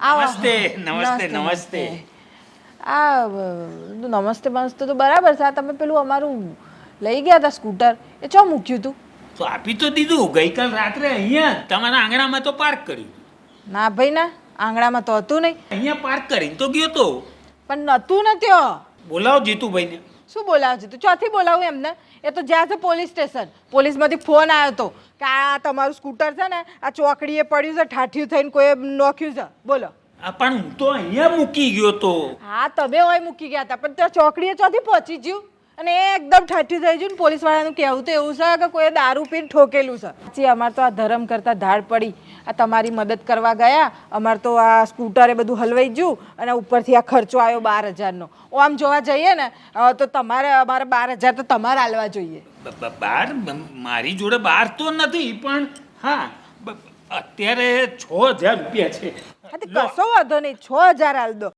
નમસ્તે નમસ્તે નમસ્તે. આ નમસ્તે મસ્તે તો બરાબર છે. આ તમે પેલું અમારું લઈ ગયા હતા સ્કૂટર, એ ચો મૂક્યું તું? તો આપી તો દીધું ગઈકાલ રાત્રે અહીંયા તમારા આંગણામાં તો પાર્ક કર્યું. ના ભાઈ ના, આંગણામાં તો હતું નહીં. અહીંયા પાર્ક કરીને તો ગયો તો. પણ નતું ને ત્યાં. બોલાવો જીતુભાઈને. શું બોલાવશે તું? ચોથી બોલાવું એમને? એ તો જ્યાં છે પોલીસ સ્ટેશન. પોલીસમાંથી ફોન આવ્યો હતો કે આ તમારું સ્કૂટર છે ને આ ચોકડીએ પડ્યું છે, ઠાઠ્યું થઈને કોઈ નોખ્યું છે. બોલો. પણ હું તો અહીંયા મૂકી ગયો તો. હા તમે હોય મૂકી ગયા હતા, પણ ત્યાં ચોકડીએ ચોથી પહોંચી ગયું અને એકદમ ઠાઠ્યું થઈ ગયું. પોલીસ વાળાનું કહેવું તો એવું છે કે કોઈ દારૂ પીને ઠોકેલું છે. પછી અમારે તો આ ધર્મ કરતા ધાડ પડી. આ તમારી મદદ કરવા ગયા, અમારે તો આ સ્કૂટરે બધું હલવાઈ ગયું અને ઉપરથી આ ખર્ચો આવ્યો 12,000નો. આમ જોવા જઈએ ને તો અમારે 12,000 તો તમારે આલવા જોઈએ. બાર મારી જોડે બાર તો નથી, પણ હા અત્યારે 6,000 રૂપિયા છે. કશો વાંધો નહીં, 6,000 આલ દો.